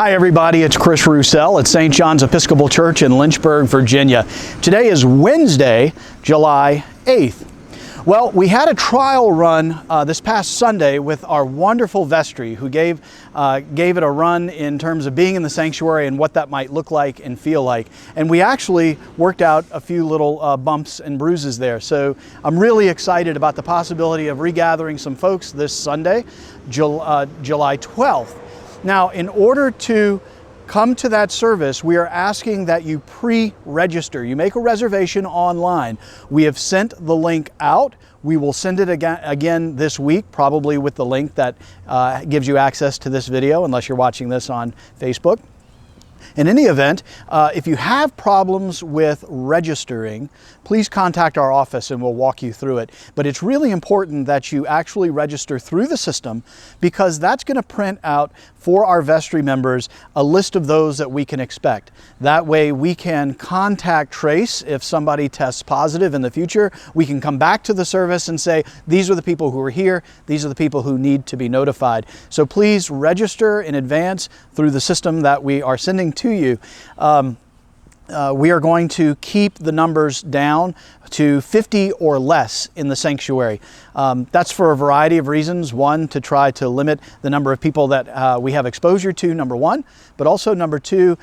Hi everybody, it's Chris Roussell at St. John's Episcopal Church in Lynchburg, Virginia. Today is Wednesday, July 8th. Well, we had a trial run this past Sunday with our wonderful vestry who gave it a run in terms of being in the sanctuary and what that might look like and feel like. And we actually worked out a few little bumps and bruises there. So I'm really excited about the possibility of regathering some folks this Sunday, July 12th. Now, in order to come to that service, we are asking that you pre-register. You make a reservation online. We have sent the link out. We will send it again this week, probably with the link that gives you access to this video, unless you're watching this on Facebook. In any event, if you have problems with registering, please contact our office and we'll walk you through it. But it's really important that you actually register through the system, because that's going to print out for our vestry members a list of those that we can expect. That way we can contact trace if somebody tests positive in the future. We can come back to the service and say, these are the people who are here, these are the people who need to be notified. So please register in advance through the system that we are sending to you. We are going to keep the numbers down to 50 or less in the sanctuary. That's for a variety of reasons. One, to try to limit the number of people that we have exposure to, number one. But also, number two,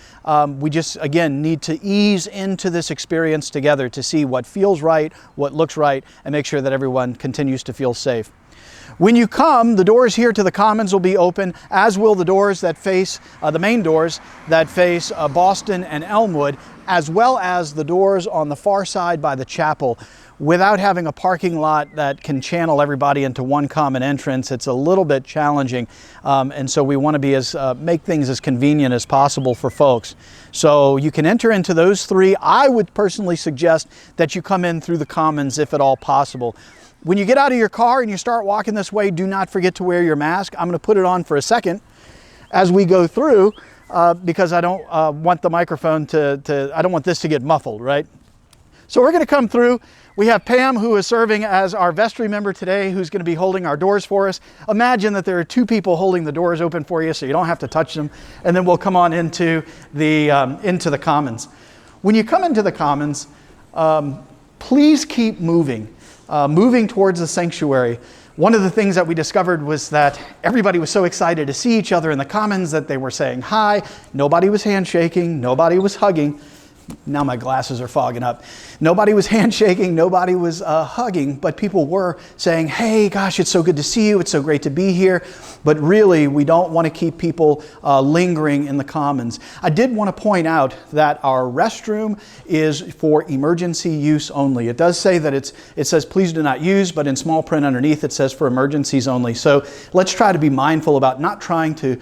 we just, again, need to ease into this experience together to see what feels right, what looks right, and make sure that everyone continues to feel safe. When you come, the doors here to the Commons will be open, as will the doors that face, the main doors that face Boston and Elmwood, as well as the doors on the far side by the chapel. Without having a parking lot that can channel everybody into one common entrance, it's a little bit challenging. And so we want to make things as convenient as possible for folks. So you can enter into those three. I would personally suggest that you come in through the Commons if at all possible. When you get out of your car and you start walking this way, do not forget to wear your mask. I'm going to put it on for a second as we go through because I don't want the microphone I don't want this to get muffled, right? So we're going to come through. We have Pam, who is serving as our vestry member today, who's going to be holding our doors for us. Imagine that there are two people holding the doors open for you so you don't have to touch them. And then we'll come on into the Commons. When you come into the Commons, please keep moving. Moving towards the sanctuary. One of the things that we discovered was that everybody was so excited to see each other in the Commons that they were saying hi. Nobody was handshaking, nobody was hugging. Now my glasses are fogging up. Nobody was handshaking, nobody was hugging, but people were saying, hey, gosh, it's so good to see you, it's so great to be here. But really, we don't want to keep people lingering in the Commons. I did want to point out that our restroom is for emergency use only. It does say that it says please do not use, but in small print underneath it says for emergencies only. So let's try to be mindful about not trying to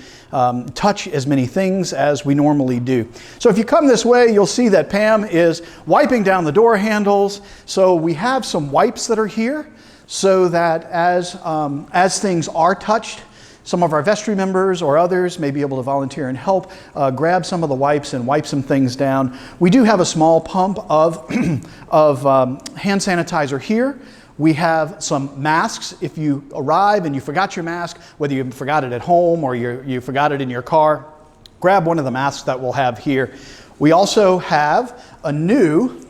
touch as many things as we normally do. So if you come this way, you'll see that Pam is wiping down the door handles. So we have some wipes that are here so that as things are touched, some of our vestry members or others may be able to volunteer and help grab some of the wipes and wipe some things down. We do have a small pump of hand sanitizer here. We have some masks. If you arrive and you forgot your mask, whether you forgot it at home or you forgot it in your car, grab one of the masks that we'll have here. We also have a new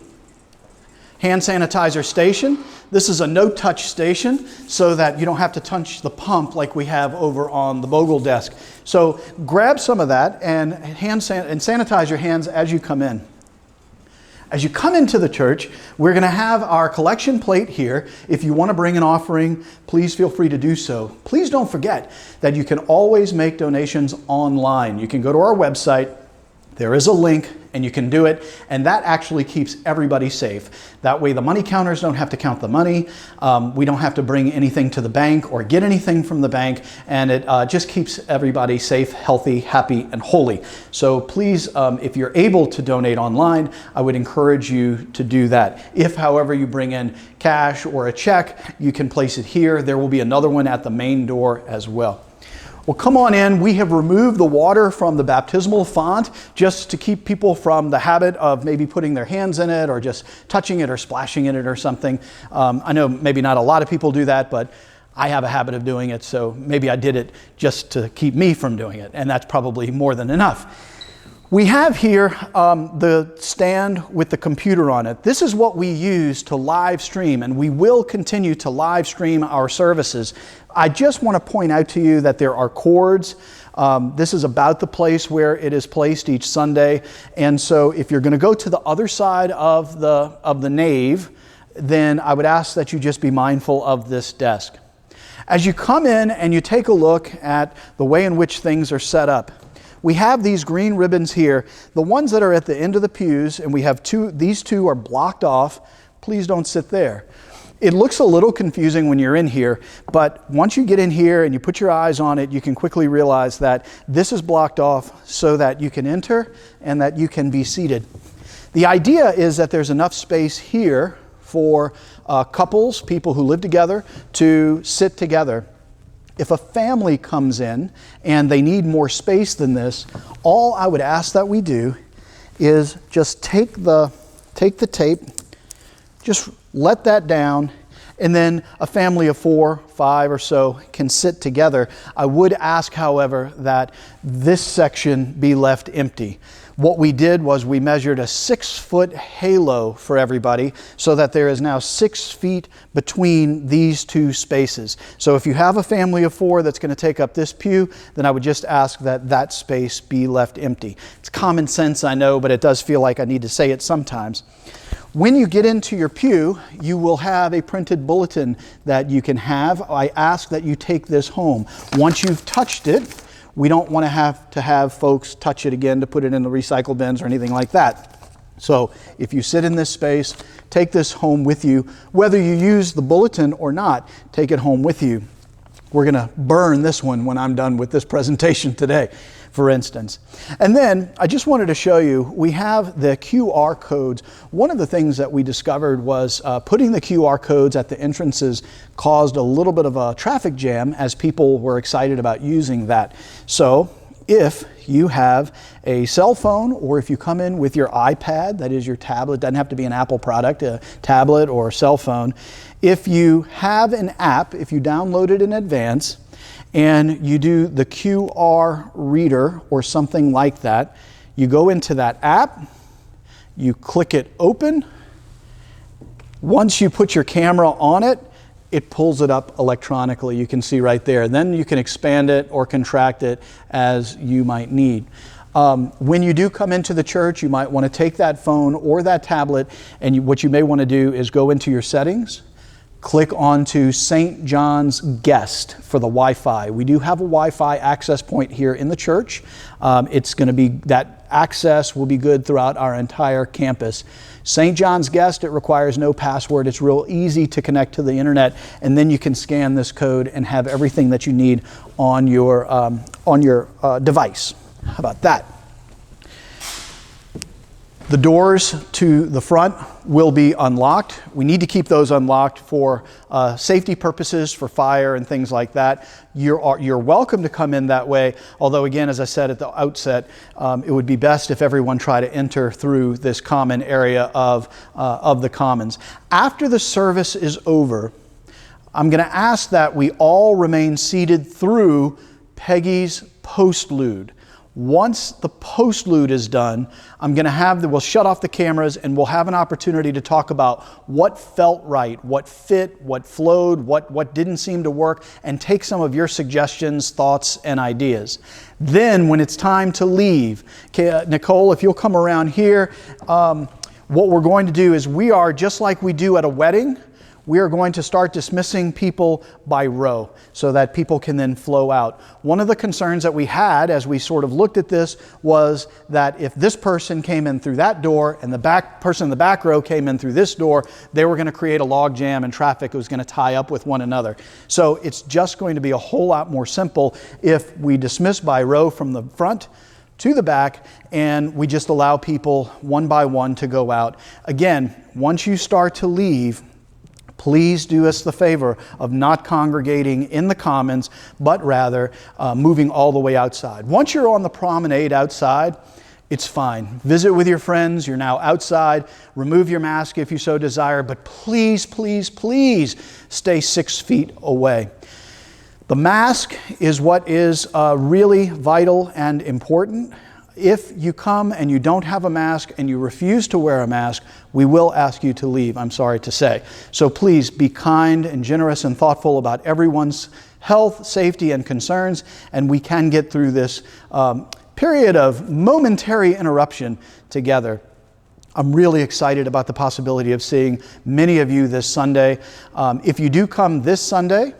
hand sanitizer station. This is a no-touch station so that you don't have to touch the pump like we have over on the Bogle desk. So grab some of that and sanitize your hands as you come in. As you come into the church, we're going to have our collection plate here. If you want to bring an offering, please feel free to do so. Please don't forget that you can always make donations online. You can go to our website. There is a link and you can do it, and that actually keeps everybody safe. That way the money counters don't have to count the money. We don't have to bring anything to the bank or get anything from the bank, and it just keeps everybody safe, healthy, happy, and holy. So please, if you're able to donate online, I would encourage you to do that. If, however, you bring in cash or a check, you can place it here. There will be another one at the main door as well. Well, come on in. We have removed the water from the baptismal font just to keep people from the habit of maybe putting their hands in it or just touching it or splashing in it or something. I know maybe not a lot of people do that, but I have a habit of doing it, so maybe I did it just to keep me from doing it, and that's probably more than enough. We have here the stand with the computer on it. This is what we use to live stream, and we will continue to live stream our services. I just want to point out to you that there are cords. This is about the place where it is placed each Sunday, and so if you're going to go to the other side of the nave, then I would ask that you just be mindful of this desk. As you come in and you take a look at the way in which things are set up, we have these green ribbons here. The ones that are at the end of the pews, and we have these two are blocked off. Please don't sit there. It looks a little confusing when you're in here, but once you get in here and you put your eyes on it, you can quickly realize that this is blocked off so that you can enter and that you can be seated. The idea is that there's enough space here for couples, people who live together, to sit together. If a family comes in and they need more space than this, all I would ask that we do is just take the tape, just let that down, and then a family of 4, 5 or so can sit together. I would ask, however, that this section be left empty. What we did was we measured a 6-foot halo for everybody so that there is now 6 feet between these two spaces. So if you have a family of 4 that's going to take up this pew, then I would just ask that that space be left empty. It's common sense, I know, but it does feel like I need to say it sometimes. When you get into your pew, you will have a printed bulletin that you can have. I ask that you take this home. Once you've touched it, we don't want to have folks touch it again to put it in the recycle bins or anything like that. So if you sit in this space, take this home with you. Whether you use the bulletin or not, take it home with you. We're going to burn this one when I'm done with this presentation today, for instance. And then I just wanted to show you, we have the QR codes. One of the things that we discovered was putting the QR codes at the entrances caused a little bit of a traffic jam as people were excited about using that. So if you have a cell phone, or if you come in with your iPad, that is your tablet, doesn't have to be an Apple product, a tablet or a cell phone. If you have an app, if you download it in advance, and you do the QR reader or something like that, you go into that app, you click it open. Once you put your camera on it, it pulls it up electronically. You can see right there. Then you can expand it or contract it as you might need. When you do come into the church, you might want to take that phone or that tablet, and what you may want to do is go into your settings, click onto St. John's Guest for the Wi-Fi. We do have a Wi-Fi access point here in the church. It's going to be, that access will be good throughout our entire campus. St. John's Guest, it requires no password. It's real easy to connect to the internet, and then you can scan this code and have everything that you need on your device. How about that? The doors to the front will be unlocked. We need to keep those unlocked for safety purposes, for fire and things like that. You're welcome to come in that way, although again, as I said at the outset, it would be best if everyone try to enter through this common area of the commons. After the service is over, I'm going to ask that we all remain seated through Peggy's postlude. Once the postlude is done, we'll shut off the cameras and we'll have an opportunity to talk about what felt right, what fit, what flowed, what didn't seem to work, and take some of your suggestions, thoughts, and ideas. Then when it's time to leave, Nicole, if you'll come around here, what we're going to do is we are, just like we do at a wedding, we are going to start dismissing people by row so that people can then flow out. One of the concerns that we had as we sort of looked at this was that if this person came in through that door and the person in the back row came in through this door, they were going to create a log jam and traffic was going to tie up with one another. So it's just going to be a whole lot more simple if we dismiss by row from the front to the back, and we just allow people one by one to go out. Again, once you start to leave, please do us the favor of not congregating in the commons, but rather moving all the way outside. Once you're on the promenade outside, it's fine. Visit with your friends. You're now outside. Remove your mask if you so desire, but please, please, please stay 6 feet away. The mask is what is really vital and important. If you come and you don't have a mask and you refuse to wear a mask, we will ask you to leave, I'm sorry to say. So please be kind and generous and thoughtful about everyone's health, safety, and concerns, and we can get through this period of momentary interruption together. I'm really excited about the possibility of seeing many of you this Sunday. If you do come this Sunday,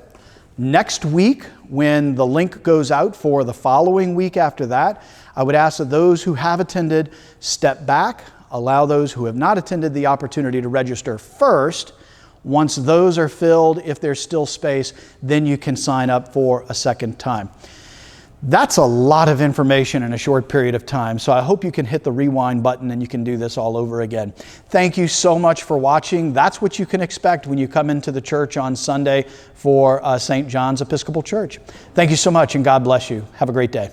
next week, when the link goes out for the following week after that, I would ask that those who have attended step back, allow those who have not attended the opportunity to register first. Once those are filled, if there's still space, then you can sign up for a second time. That's a lot of information in a short period of time, so I hope you can hit the rewind button and you can do this all over again. Thank you so much for watching. That's what you can expect when you come into the church on Sunday for St. John's Episcopal Church. Thank you so much, and God bless you. Have a great day.